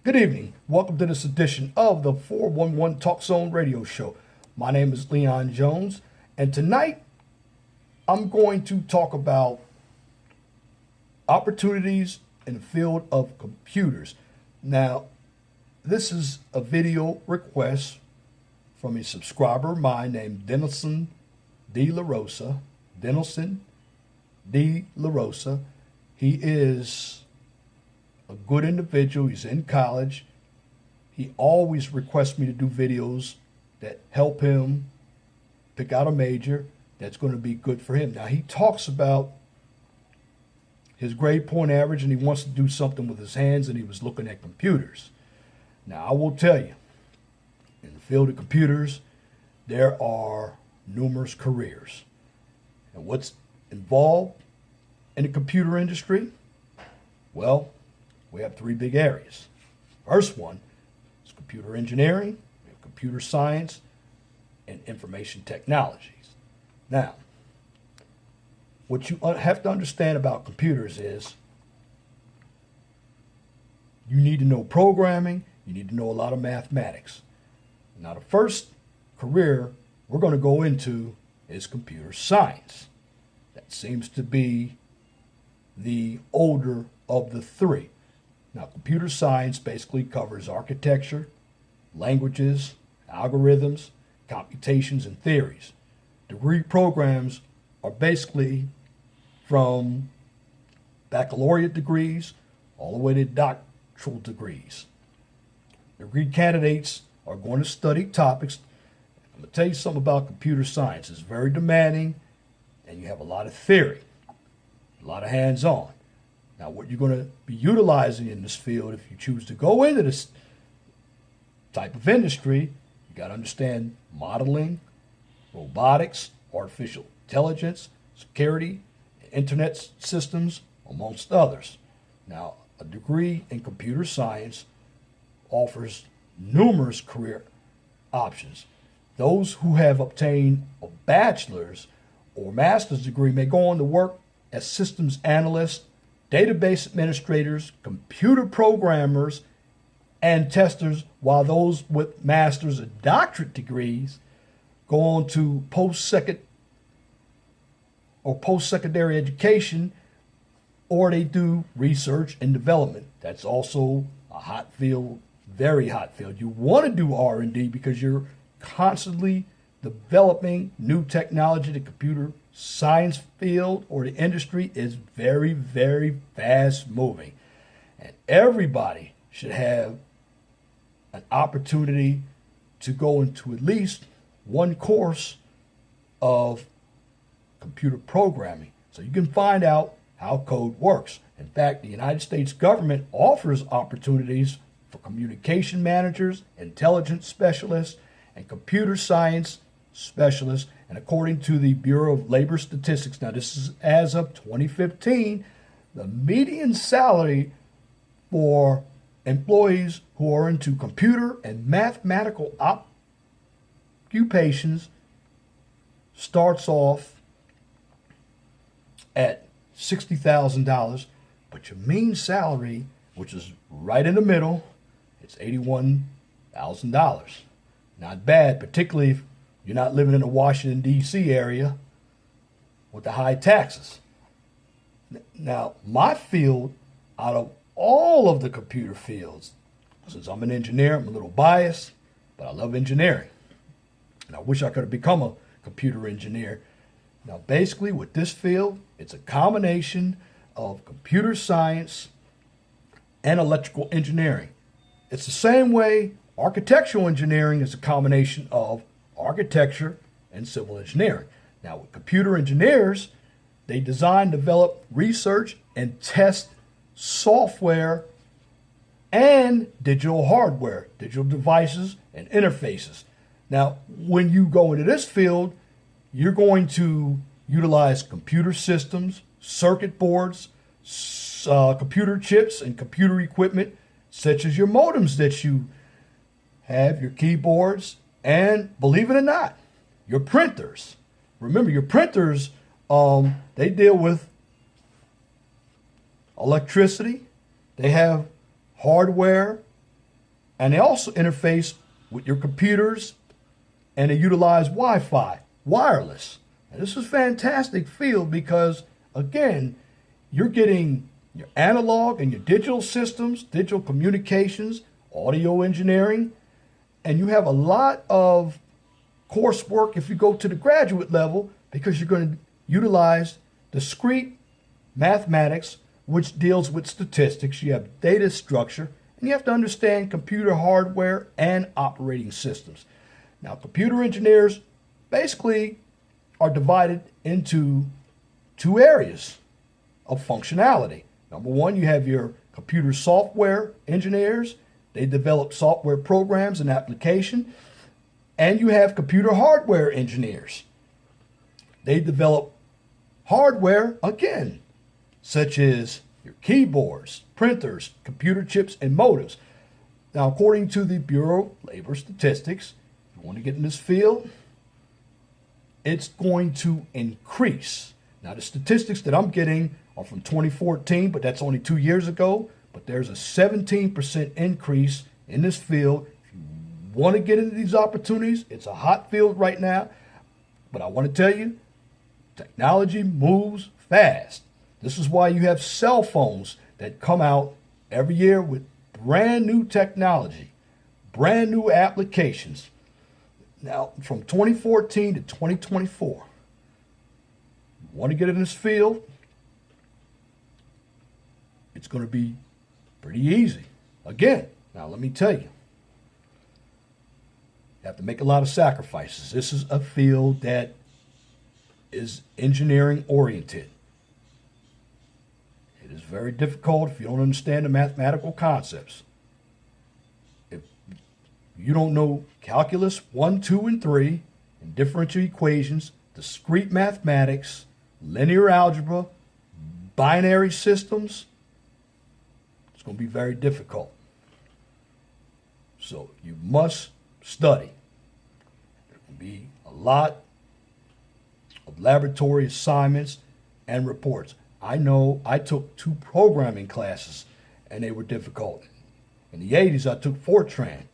Good evening. Welcome to this edition of the 411 Talk Zone radio show. My name is Leon Jones, and tonight I'm going to talk about opportunities in the field of computers. Now, this is a video request from a subscriber of mine named Denelson D. La Rosa. Denelson D. La Rosa. He is a good individual. He's in college. He always requests me to do videos that help him pick out a major that's going to be good for him. Now, he talks about his grade point average and he wants to do something with his hands, and he was looking at computers. Now, I will tell you, in the field of computers, there are numerous careers. And what's involved in the computer industry? Well, we have three big areas. First one is computer engineering, we have computer science, and information technologies. Now, what you have to understand about computers is you need to know programming, you need to know a lot of mathematics. Now, the first career we're going to go into is computer science. That seems to be the older of the three. Now, computer science basically covers architecture, languages, algorithms, computations, and theories. Degree programs are basically from baccalaureate degrees all the way to doctoral degrees. Degree candidates are going to study topics. I'm going to tell you something about computer science. It's very demanding, and you have a lot of theory, a lot of hands-on. Now, what you're going to be utilizing in this field, if you choose to go into this type of industry, you got to understand modeling, robotics, artificial intelligence, security, internet systems, amongst others. Now, a degree in computer science offers numerous career options. Those who have obtained a bachelor's or master's degree may go on to work as systems analysts, database administrators, computer programmers, and testers, while those with master's and doctorate degrees go on to post-secondary education, or they do research and development. That's also a hot field, very hot field. You want to do R&D because you're constantly developing new technology. The computer science field or the industry is very, very fast moving. And everybody should have an opportunity to go into at least one course of computer programming so you can find out how code works. In fact, the United States government offers opportunities for communication managers, intelligence specialists, and computer science specialists. And according to the Bureau of Labor Statistics, now this is as of 2015, the median salary for employees who are into computer and mathematical occupations starts off at $60,000, but your mean salary, which is right in the middle, it's $81,000. Not bad, particularly if you're not living in the Washington, D.C. area with the high taxes. Now, my field, out of all of the computer fields, since I'm an engineer, I'm a little biased, but I love engineering. And I wish I could have become a computer engineer. Now, basically, with this field, it's a combination of computer science and electrical engineering. It's the same way architectural engineering is a combination of architecture and civil engineering. Now, with computer engineers, they design, develop, research, and test software and digital hardware, digital devices, and interfaces. Now, when you go into this field, you're going to utilize computer systems, circuit boards, computer chips, and computer equipment, such as your modems that you have, your keyboards, and believe it or not, your printers. Remember, your printers, they deal with electricity. They have hardware And they also interface with your computers, and they utilize Wi-Fi, wireless. And this is a fantastic field because, again, you're getting your analog and your digital systems, digital communications, audio engineering, and you have a lot of coursework if you go to the graduate level because you're going to utilize discrete mathematics, which deals with statistics. You have data structure, and you have to understand computer hardware and operating systems. Now, computer engineers basically are divided into two areas of functionality. Number one, you have your computer software engineers. They develop software programs and application. And you have computer hardware engineers. They develop hardware, again, such as your keyboards, printers, computer chips, and modems. Now, according to the Bureau of Labor Statistics, if you want to get in this field, it's going to increase. Now, the statistics that I'm getting are from 2014, but that's only 2 years ago. But there's a 17% increase in this field. If you want to get into these opportunities, it's a hot field right now. But I want to tell you, technology moves fast. This is why you have cell phones that come out every year with brand new technology, brand new applications. Now, from 2014 to 2024, you want to get in this field, it's going to be pretty easy. Again, now let me tell you, you have to make a lot of sacrifices. This is a field that is engineering oriented. It is very difficult if you don't understand the mathematical concepts. If you don't know calculus 1, 2, and 3, and differential equations, discrete mathematics, linear algebra, binary systems, it's going to be very difficult. So you must study. There will be a lot of laboratory assignments and reports. I know I took 2 programming classes and they were difficult. In the 80s, I took Fortran.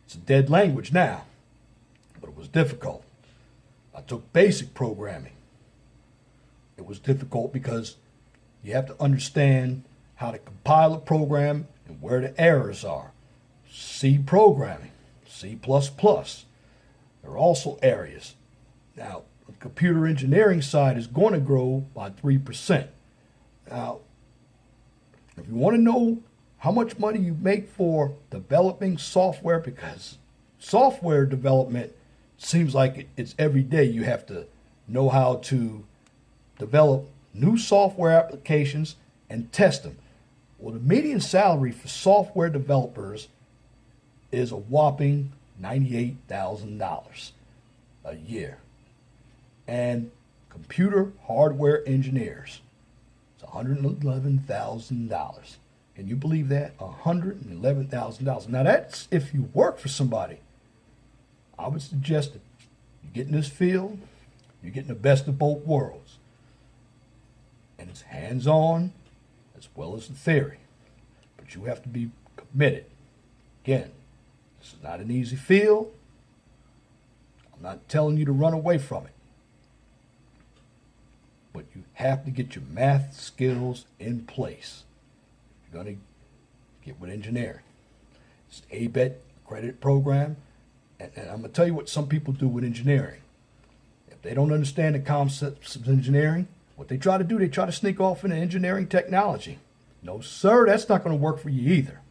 It's a dead language now, but it was difficult. I took basic programming. It was difficult because you have to understand how to compile a program and where the errors are. C programming, C++. There are also areas. Now, the computer engineering side is going to grow by 3%. Now, if you want to know how much money you make for developing software, because software development seems like it's every day you have to know how to develop new software applications and test them. Well, the median salary for software developers is a whopping $98,000 a year. And computer hardware engineers, it's $111,000. Can you believe that? $111,000. Now that's if you work for somebody. I would suggest that you get in this field, you're getting the best of both worlds. And it's hands-on as well as the theory. But you have to be committed. Again, this is not an easy field. I'm not telling you to run away from it. But you have to get your math skills in place. You're going to get with engineering. It's an ABET accredited program. And I'm going to tell you what some people do with engineering. If they don't understand the concepts of engineering, what they try to do, they try to sneak off into engineering technology. No, sir, that's not going to work for you either.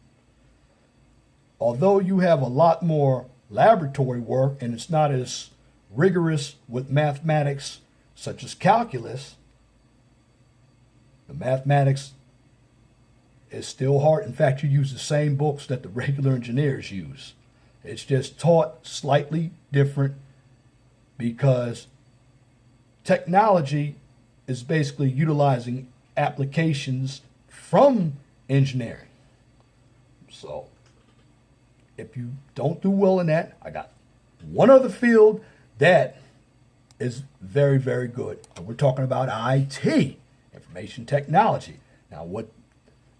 Although you have a lot more laboratory work and it's not as rigorous with mathematics such as calculus, the mathematics is still hard. In fact, you use the same books that the regular engineers use. It's just taught slightly different because technology is basically utilizing applications from engineering. So if you don't do well in that, I got one other field that is very, very good. And we're talking about IT, information technology. Now, what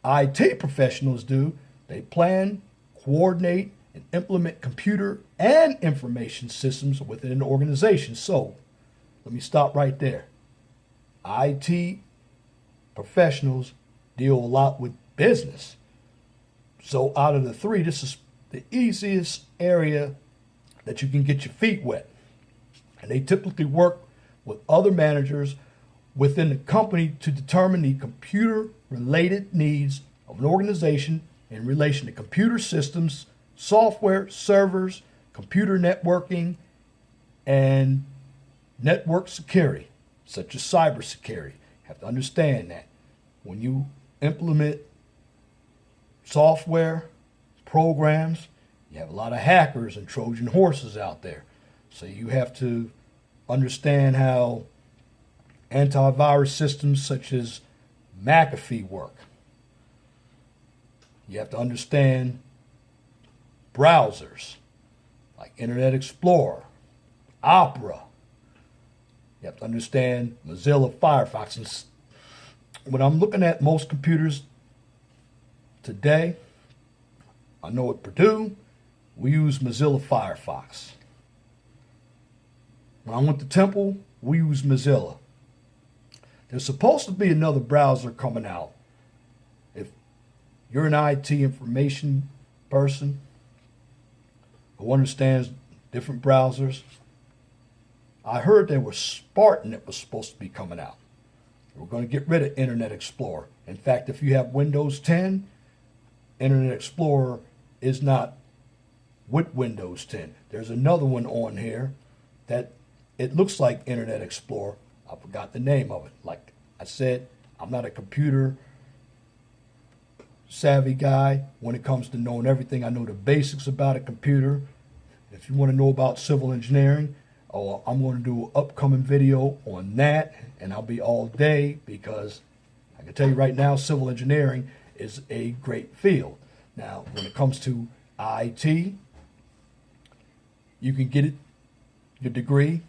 IT professionals do, they plan, coordinate, and implement computer and information systems within an organization. So let me stop right there. IT professionals deal a lot with business. So out of the three, this is the easiest area that you can get your feet wet. And they typically work with other managers within the company to determine the computer-related needs of an organization in relation to computer systems, software, servers, computer networking, and network security, such as cybersecurity. You have to understand that when you implement software, programs, you have a lot of hackers and Trojan horses out there. So you have to understand how antivirus systems such as McAfee work. You have to understand browsers like Internet Explorer, Opera. You have to understand Mozilla Firefox. And when I'm looking at most computers today, I know at Purdue, we use Mozilla Firefox. When I went to Temple, we use Mozilla. There's supposed to be another browser coming out. If you're an IT information person who understands different browsers, I heard there was Spartan that was supposed to be coming out. We're going to get rid of Internet Explorer. In fact, if you have Windows 10, Internet Explorer is not with Windows 10. There's another one on here that it looks like Internet Explorer. I forgot the name of it. Like I said, I'm not a computer savvy guy when it comes to knowing everything. I know the basics about a computer. If you want to know about civil engineering, I'm going to do an upcoming video on that, and I'll be all day because I can tell you right now, civil engineering is a great field. Now, when it comes to IT, you can get your degree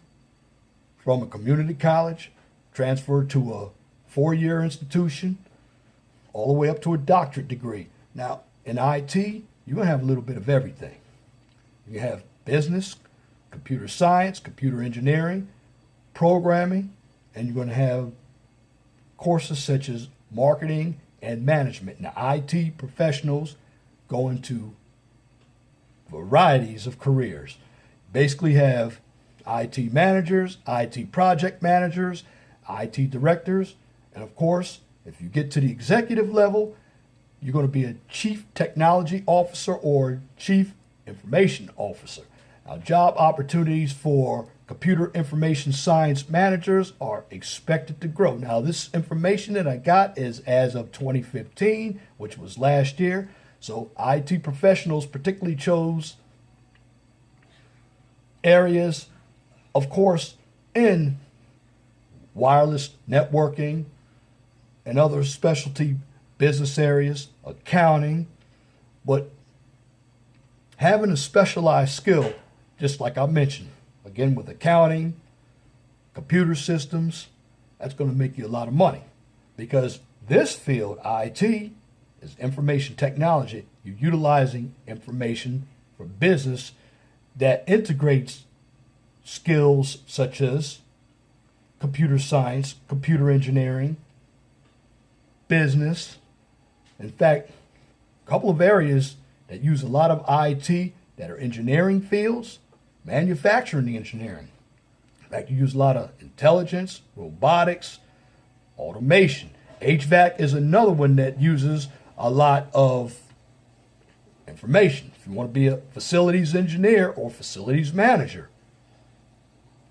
from a community college, transfer to a 4-year institution, all the way up to a doctorate degree. Now, in IT, you're going to have a little bit of everything. You have business, computer science, computer engineering, programming, and you're going to have courses such as marketing and management. Now, IT professionals go into varieties of careers. Basically have IT managers, IT project managers, IT directors, and of course, if you get to the executive level, you're going to be a chief technology officer or chief information officer. Now, job opportunities for computer information science managers are expected to grow. Now, this information that I got is as of 2015, which was last year. So IT professionals particularly chose areas, of course, in wireless networking and other specialty business areas, accounting, but having a specialized skill, just like I mentioned, again with accounting, computer systems, that's going to make you a lot of money because this field, IT, is information technology. You're utilizing information for business that integrates skills such as computer science, computer engineering, business. In fact, a couple of areas that use a lot of IT that are engineering fields, manufacturing engineering. In fact, you use a lot of intelligence, robotics, automation. HVAC is another one that uses a lot of information. If you want to be a facilities engineer or facilities manager,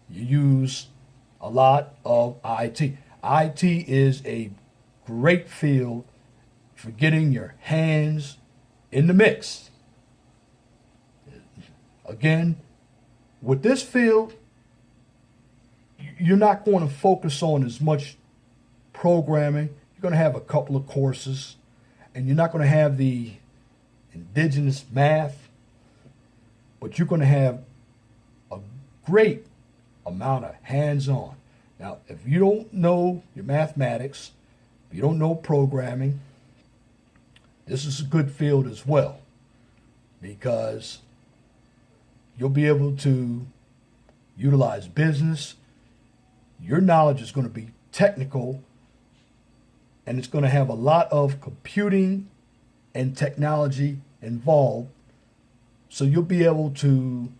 you use a lot of IT. IT is a great field for getting your hands in the mix. Again, with this field, you're not going to focus on as much programming. You're going to have a couple of courses, and you're not going to have the indigenous math, but you're going to have a great amount of hands-on. Now, if you don't know your mathematics, if you don't know programming, this is a good field as well because you'll be able to utilize business. Your knowledge is going to be technical, and it's going to have a lot of computing and technology involved. So you'll be able to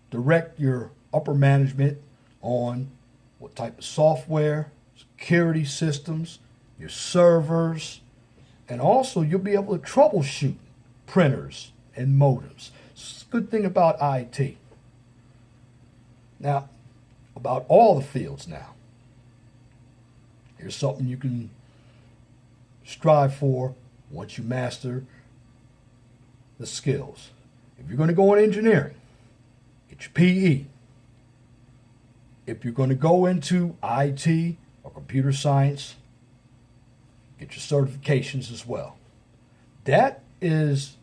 direct your upper management on what type of software, security systems, your servers, and also you'll be able to troubleshoot printers and modems. It's a good thing about IT. Now, about all the fields now. Here's something you can strive for once you master the skills. If you're going to go in engineering, get your PE. If you're going to go into IT or computer science, get your certifications as well. That is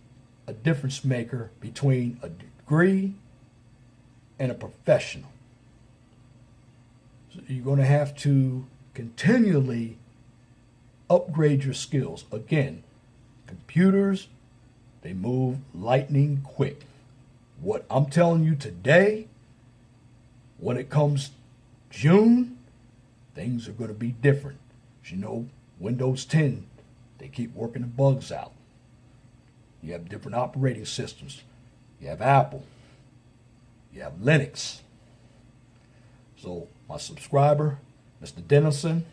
a difference maker between a degree and a professional. So you're going to have to continually upgrade your skills. Again, computers, they move lightning quick. What I'm telling you today, when it comes June, things are going to be different. As you know, Windows 10, they keep working the bugs out. You have different operating systems. You have Apple. You have Linux. So my subscriber, Mr. Dennison,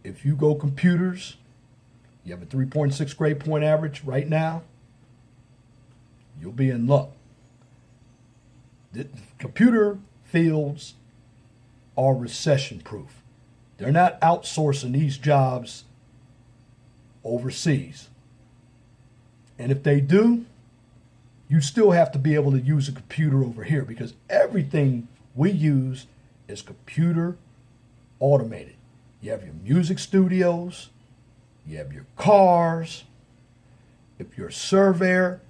if you go computers, you have a 3.6 grade point average right now, you'll be in luck. The computer fields are recession proof. They're not outsourcing these jobs overseas. And if they do, you still have to be able to use a computer over here because everything we use is computer automated. You have your music studios, you have your cars. If you're a surveyor,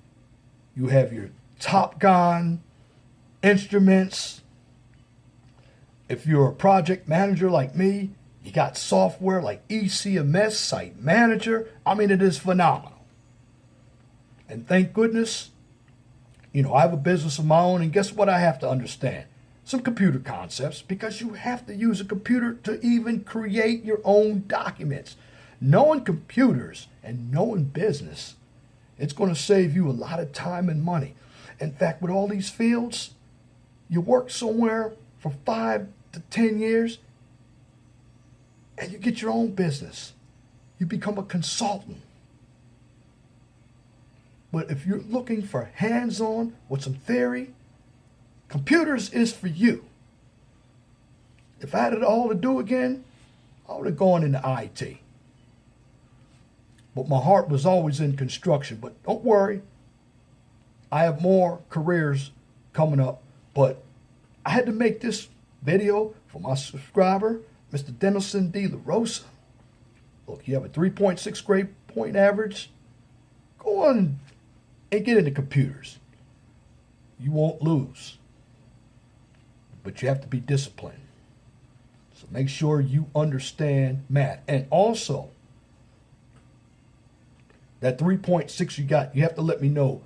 you have your Top Gun instruments. If you're a project manager like me, you got software like ECMS, Site Manager. I mean, it is phenomenal. And thank goodness, I have a business of my own, and guess what I have to understand? Some computer concepts, because you have to use a computer to even create your own documents. Knowing computers and knowing business, it's going to save you a lot of time and money. In fact, with all these fields, you work somewhere for 5 to 10 years, and you get your own business. You become a consultant. But if you're looking for hands-on with some theory, computers is for you. If I had it all to do again, I would have gone into IT. But my heart was always in construction. But don't worry, I have more careers coming up. But I had to make this video for my subscriber, Mr. Dennison D. La Rosa. Look, you have a 3.6 grade point average. Go on and get into computers. You won't lose. But you have to be disciplined. So make sure you understand math. And also, that 3.6 you got, you have to let me know,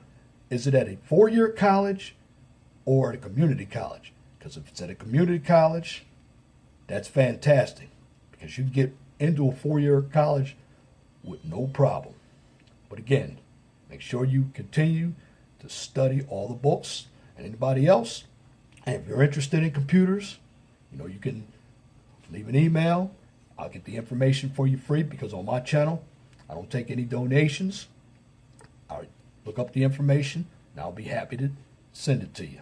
is it at a 4-year college or at a community college? Because if it's at a community college, that's fantastic. Because you can get into a 4-year college with no problem. But again, make sure you continue to study all the books. And anybody else, and if you're interested in computers, you can leave an email. I'll get the information for you free because on my channel, I don't take any donations. I'll look up the information and I'll be happy to send it to you.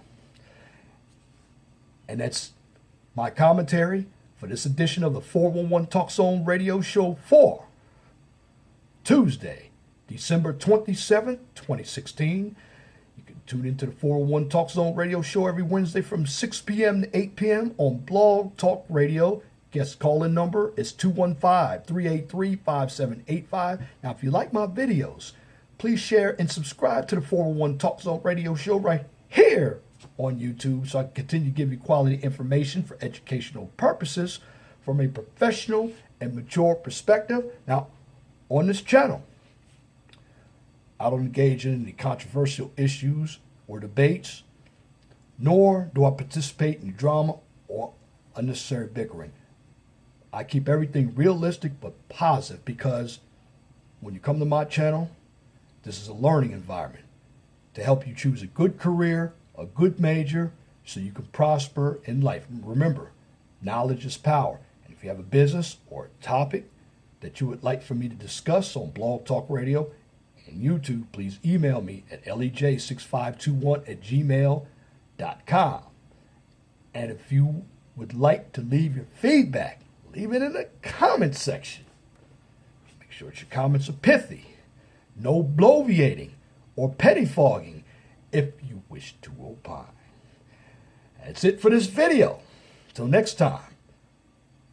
And that's my commentary for this edition of the 411 Talk Zone Radio Show for Tuesday, December 27th, 2016. You can tune into the 401 Talk Zone Radio Show every Wednesday from 6 p.m. to 8 p.m. on Blog Talk Radio. Guest call-in number is 215-383-5785. Now, if you like my videos, please share and subscribe to the 401 Talk Zone Radio Show right here on YouTube so I can continue to give you quality information for educational purposes from a professional and mature perspective. Now, on this channel, I don't engage in any controversial issues or debates, nor do I participate in drama or unnecessary bickering. I keep everything realistic but positive because when you come to my channel, this is a learning environment to help you choose a good career, a good major, so you can prosper in life. Remember, knowledge is power. And if you have a business or a topic that you would like for me to discuss on Blog Talk Radio and YouTube, please email me at lej6521@gmail.com. And if you would like to leave your feedback, leave it in the comment section. Make sure that your comments are pithy, no bloviating or pettifogging if you wish to opine. That's it for this video. Till next time,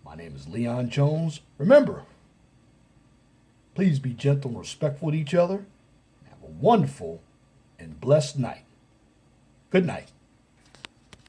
my name is Leon Jones. Remember, please be gentle and respectful to each other. Have a wonderful and blessed night. Good night.